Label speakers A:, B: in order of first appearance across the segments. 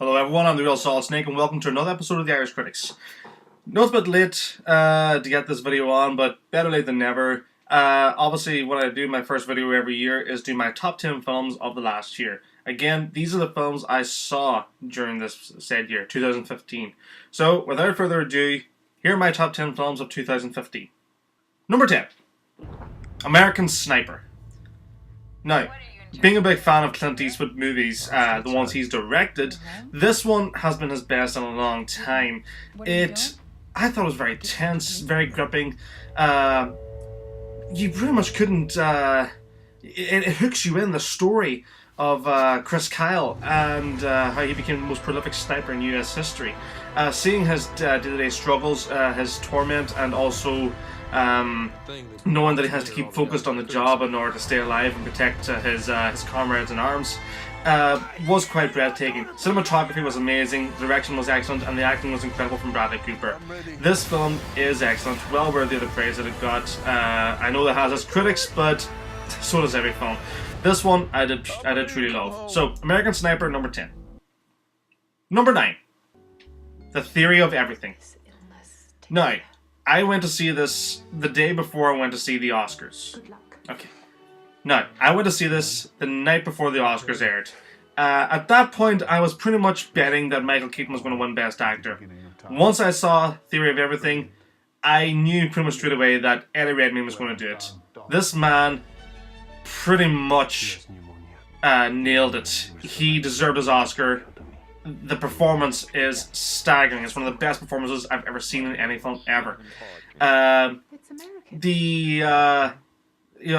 A: Hello everyone, I'm the Real Solid Snake and welcome to another episode of the Irish Critics. Know it's a bit late to get this video on, but better late than never. Obviously what I do in my first video every year is do my top 10 films of the last year. Again, these are the films I saw during this said year, 2015. So, without further ado, here are my top 10 films of 2015. Number 10. American Sniper. Now, being a big fan of Clint Eastwood movies, the ones he's directed, this one has been his best in a long time. I thought it was very tense, very gripping. You pretty much couldn't... it hooks you in, the story of Chris Kyle and how he became the most prolific sniper in US history. Seeing his day-to-day struggles, his torment, and also knowing that he has to keep focused on the job in order to stay alive and protect his comrades in arms, was quite breathtaking. Cinematography was amazing, the direction was excellent, and the acting was incredible from Bradley Cooper. This film is excellent, well worthy of the praise that it got. I know that has its critics, but so does every film. This one I did truly love. So, American Sniper, number 10. Number 9. The Theory of Everything. Now, I went to see this the day before I went to see the Oscars. Okay. Now, I went to see this the night before the Oscars aired. At that point, I was pretty much betting that Michael Keaton was going to win Best Actor. Once I saw Theory of Everything, I knew pretty much straight away that Eddie Redmayne was going to do it. This man pretty much nailed it. He deserved his Oscar. The performance is staggering. It's one of the best performances I've ever seen in any film ever. I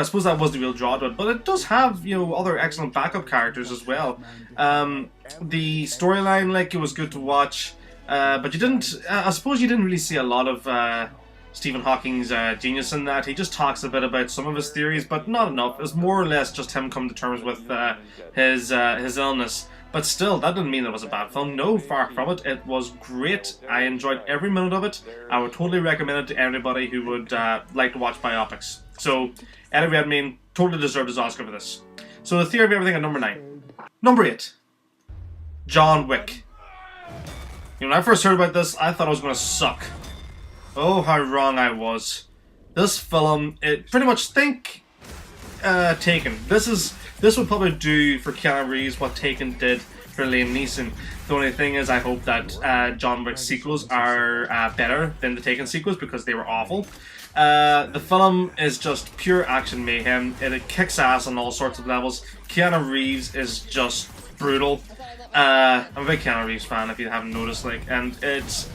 A: suppose that was the real draw to it, but it does have, other excellent backup characters as well. The storyline, it was good to watch, but I suppose you didn't really see a lot of Stephen Hawking's genius in that. He just talks a bit about some of his theories, but not enough. It was more or less just him coming to terms with his illness. But still, that didn't mean it was a bad film. No, far from it. It was great. I enjoyed every minute of it. I would totally recommend it to anybody who would like to watch biopics. So, Eddie Redmayne totally deserved his Oscar for this. So, The Theory of Everything at number 9. Number 8. John Wick. When I first heard about this, I thought it was going to suck. Oh, how wrong I was. This film, it pretty much Taken. This would probably do for Keanu Reeves what Taken did for Liam Neeson. The only thing is, I hope that John Wick's sequels are better than the Taken sequels because they were awful. The film is just pure action mayhem. It kicks ass on all sorts of levels. Keanu Reeves is just brutal. I'm a big Keanu Reeves fan, if you haven't noticed, and it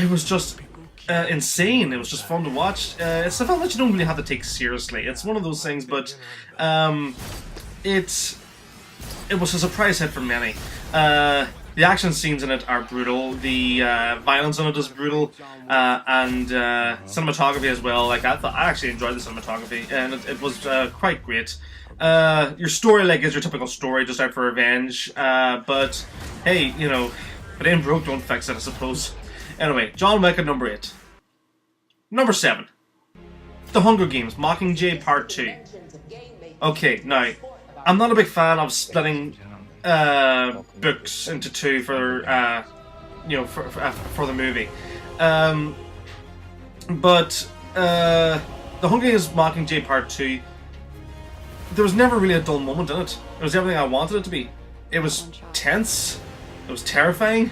A: was just insane. It was just fun to watch. It's a film that you don't really have to take seriously. It's one of those things, but it was a surprise hit for many. The action scenes in it are brutal. The violence in it is brutal, and cinematography as well. I actually enjoyed the cinematography, and it was quite great. Your story is your typical story, just out for revenge. But hey, if it ain't broke, don't fix it, I suppose. Anyway, John Wick at number 8. Number 7. The Hunger Games, Mockingjay Part 2. Okay, now, I'm not a big fan of splitting books into two for the movie. But The Hunger Games, Mockingjay Part 2, there was never really a dull moment in it. It was everything I wanted it to be. It was tense. It was terrifying.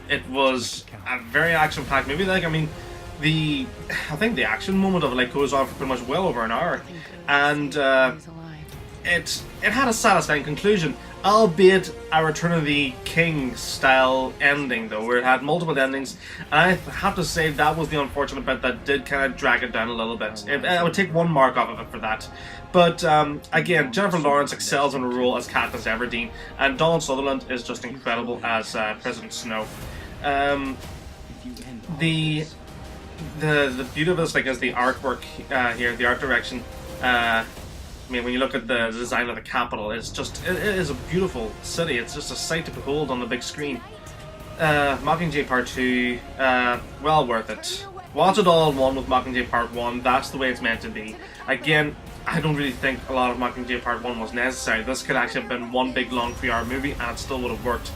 A: It was a very action-packed movie. I think the action moment of it goes on for pretty much well over an hour, and it had a satisfying conclusion, albeit a Return of the King style ending, though, where it had multiple endings. And I have to say that was the unfortunate bit that did kind of drag it down a little bit. I would take one mark off of it for that. But again, Jennifer Lawrence excels in her role as Katniss Everdeen, and Donald Sutherland is just incredible as President Snow. The beauty of this is the artwork here, the art direction. When you look at the design of the Capitol, it is a beautiful city. It's just a sight to behold on the big screen. Mockingjay Part 2, well worth it. Watch it all in one with Mockingjay Part 1. That's the way it's meant to be. Again, I don't really think a lot of Mockingjay Part 1 was necessary. This could actually have been one big long 3-hour movie and it still would have worked.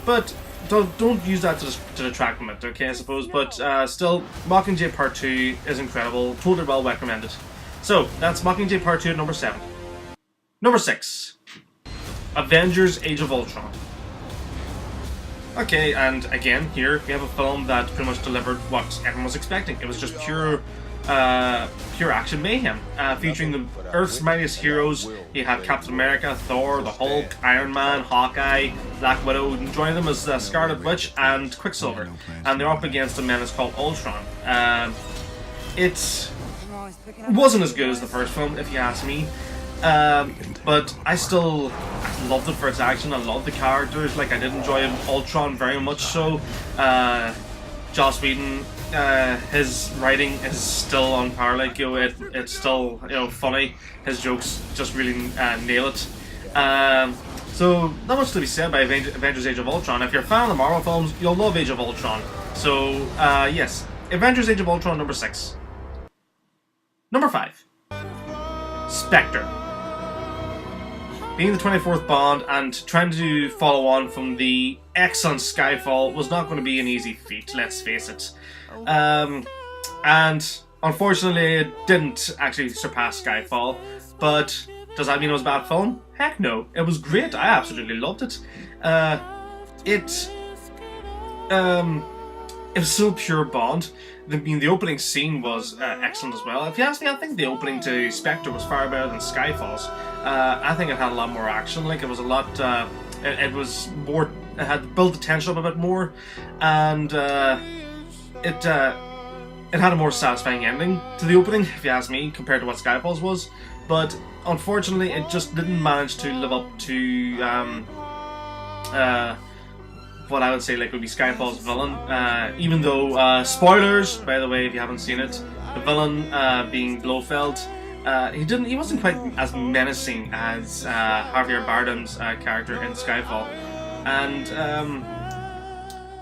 A: but don't use that to detract from it, okay, I suppose. But still, Mockingjay Part 2 is incredible. Totally well recommended. So, that's Mockingjay Part 2 at number 7. Number 6. Avengers Age of Ultron. Okay, and again, here we have a film that pretty much delivered what everyone was expecting. It was just pure action mayhem, featuring the Earth's mightiest heroes. You had Captain America, Thor, the Hulk, Iron Man, Hawkeye, Black Widow, and join them as Scarlet Witch and Quicksilver. And they're up against a menace called Ultron. It wasn't as good as the first film, if you ask me. But I still loved it for its action. I loved the characters. Like, I did enjoy Ultron very much so. Joss Whedon, his writing is still on par. Like, it's still funny. His jokes just really nail it. So not much to be said by Avengers Age of Ultron. If you're a fan of the Marvel films, you'll love Age of Ultron. So yes, Avengers Age of Ultron number 6. Number 5. Spectre. Being the 24th Bond and trying to follow on from the excellent Skyfall was not going to be an easy feat, let's face it. And unfortunately it didn't actually surpass Skyfall, but does that mean it was a bad film? Heck no, it was great. I absolutely loved it. It was so pure Bond. The opening scene was excellent as well. If you ask me, I think the opening to Spectre was far better than Skyfall's. I think it had a lot more action. Like, it was a lot. It was more. It had built the tension up a bit more, and it had a more satisfying ending to the opening, if you ask me, compared to what Skyfall's was. But unfortunately, it just didn't manage to live up to what I would say like would be Skyfall's villain. Even though spoilers, by the way, if you haven't seen it, the villain being Blofeld, he wasn't quite as menacing as Javier Bardem's character in Skyfall. And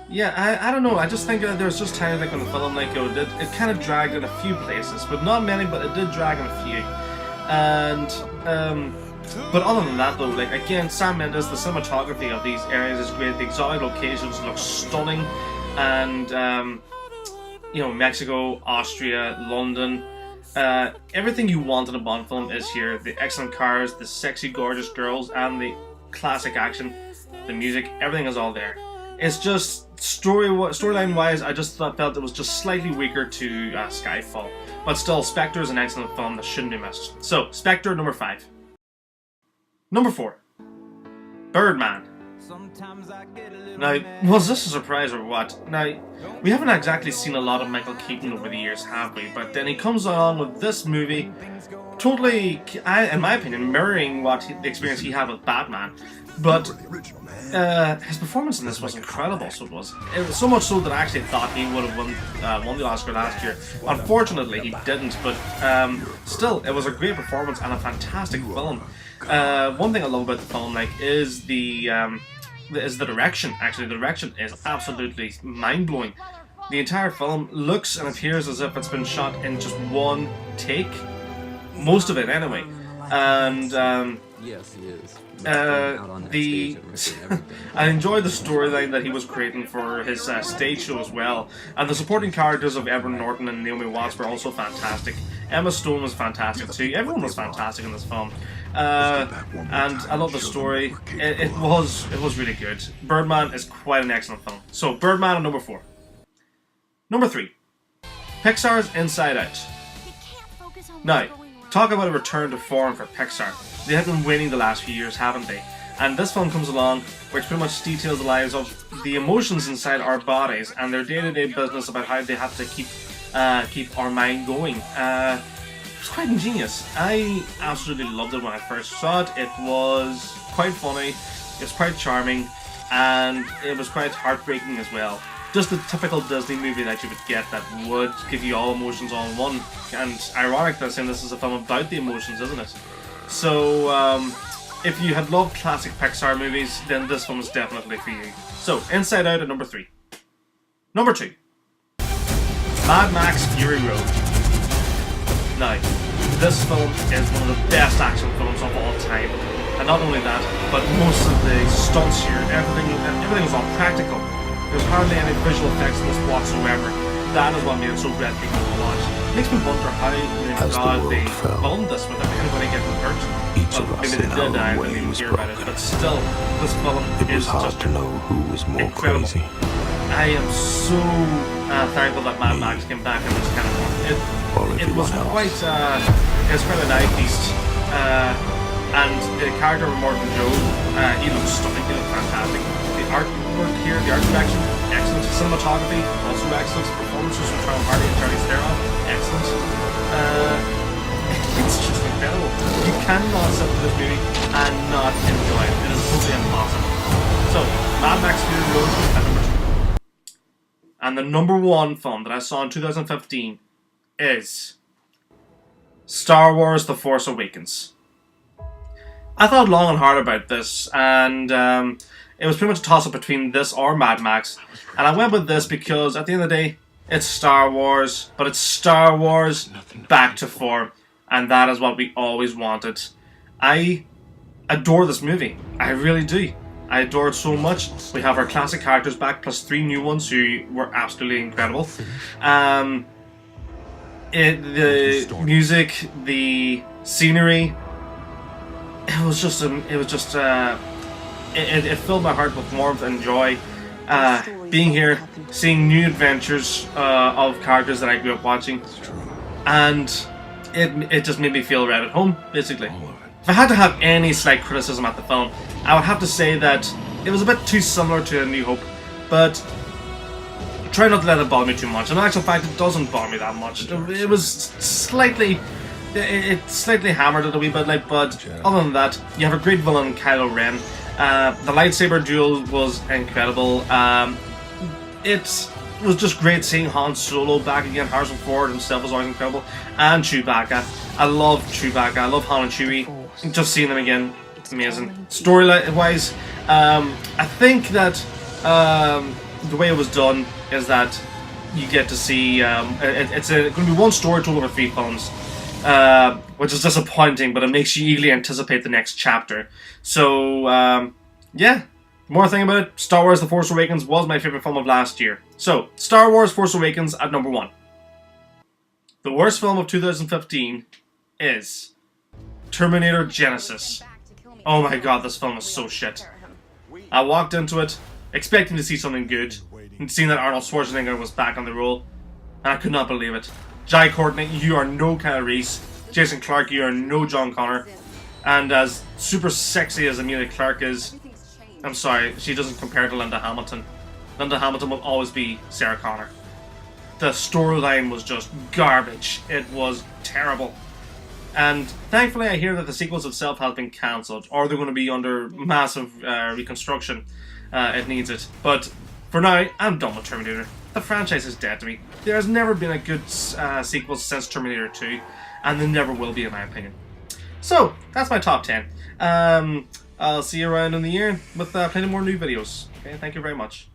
A: yeah, I don't know. I just think there was just times like when the film it kind of dragged in a few places, but not many. But it did drag in a few. And but other than that, though, like again, Sam Mendes, the cinematography of these areas is great. The exotic locations look stunning, and Mexico, Austria, London. Everything you want in a Bond film is here. The excellent cars, the sexy, gorgeous girls, and the classic action, the music, everything is all there. It's just storyline wise, I just felt it was just slightly weaker to Skyfall. But still, Spectre is an excellent film that shouldn't be missed. So, Spectre, number 5. Number 4. Birdman. Now, was this a surprise or what? Now, we haven't exactly seen a lot of Michael Keaton over the years, have we? But then he comes along with this movie, totally, in my opinion, mirroring the experience he had with Batman. But his performance in this was incredible, so it was. It was so much so that I actually thought he would have won the Oscar last year. Unfortunately, he didn't, but still, it was a great performance and a fantastic film. One thing I love about the film, is the direction. Actually, the direction is absolutely mind-blowing. The entire film looks and appears as if it's been shot in just one take. Most of it, anyway. And
B: yes, he is.
A: I enjoyed the storyline that he was creating for his stage show as well, and the supporting characters of Edward Norton and Naomi Watts were also fantastic. Emma Stone was fantastic too. Everyone was fantastic in this film, and I love the story. It was really good. Birdman is quite an excellent film. So Birdman at number 4. Number 3. Pixar's Inside Out. Now, talk about a return to form for Pixar. They have been winning the last few years, haven't they? And this film comes along, which pretty much details the lives of the emotions inside our bodies and their day-to-day business about how they have to keep our mind going. It was quite ingenious. I absolutely loved it when I first saw it. It was quite funny, it was quite charming, and it was quite heartbreaking as well. Just the typical Disney movie that you would get that would give you all emotions all in one. And ironic that saying this is a film about the emotions, isn't it? So, if you had loved classic Pixar movies, then this one was definitely for you. So, Inside Out at number 3. Number 2. Mad Max Fury Road. Now, this film is one of the best action films of all time. And not only that, but most of the stunts here, everything was all practical. There's hardly any visual effects in this whatsoever. That is what made it so breathtaking to watch. It makes me wonder how they filmed this without anybody getting hurt.
B: Each of us in our way was broken.
A: But still, this film is
B: hard to know who was more
A: incredible.
B: crazy.
A: I am so thankful that Mad Max came back in this kind of form. It was quite an eye feast. And the character of Morgan Joe, he looks stunning, he looks fantastic. The artwork here, the art direction, excellent. Cinematography, also excellent. Performances from Tom Hardy and Charlize Theron, excellent. It's just incredible. You cannot sit with this movie and not enjoy it. It is totally impossible. So, Mad Max Fury Road at number 2. And the number 1 film that I saw in 2015 is Star Wars The Force Awakens. I thought long and hard about this, and it was pretty much a toss-up between this or Mad Max. And I went with this because, at the end of the day, it's Star Wars, but it's Star Wars back to form. And that is what we always wanted. I adore this movie. I really do. I adore it so much. We have our classic characters back, plus 3 new ones who were absolutely incredible. The music, the scenery, it filled my heart with warmth and joy. Being here, seeing new adventures of characters that I grew up watching, and it just made me feel right at home, basically. If I had to have any slight criticism at the film, I would have to say that it was a bit too similar to A New Hope, but try not to let it bother me too much. In actual fact, it doesn't bother me that much. It was slightly... It slightly hammered it a wee bit, but other than that, you have a great villain, Kylo Ren. The lightsaber duel was incredible. It was just great seeing Han Solo back again. Harrison Ford himself was always incredible. And Chewbacca. I love Chewbacca. I love Han and Chewie. Just seeing them again, amazing. Story-wise, I think that the way it was done is that you get to see... it's going to be one story told over 3 films. Which is disappointing, but it makes you eagerly anticipate the next chapter. So, yeah. More thing about it, Star Wars The Force Awakens was my favourite film of last year. So, Star Wars Force Awakens at number 1. The worst film of 2015 is Terminator Genisys. Oh my god, this film is so shit. I walked into it expecting to see something good, and seeing that Arnold Schwarzenegger was back on the role, and I could not believe it. Jai Courtney, you are no Kyle Reese. Jason Clarke, you are no John Connor. And as super sexy as Emilia Clarke is, I'm sorry, she doesn't compare to Linda Hamilton. Linda Hamilton will always be Sarah Connor. The storyline was just garbage. It was terrible. And thankfully I hear that the sequels itself has been cancelled, or they're going to be under massive reconstruction. It needs it. But for now, I'm done with Terminator. The franchise is dead to me. There has never been a good sequel since Terminator 2, and there never will be, in my opinion. So, that's my top 10. I'll see you around in the year with plenty more new videos. Okay, thank you very much.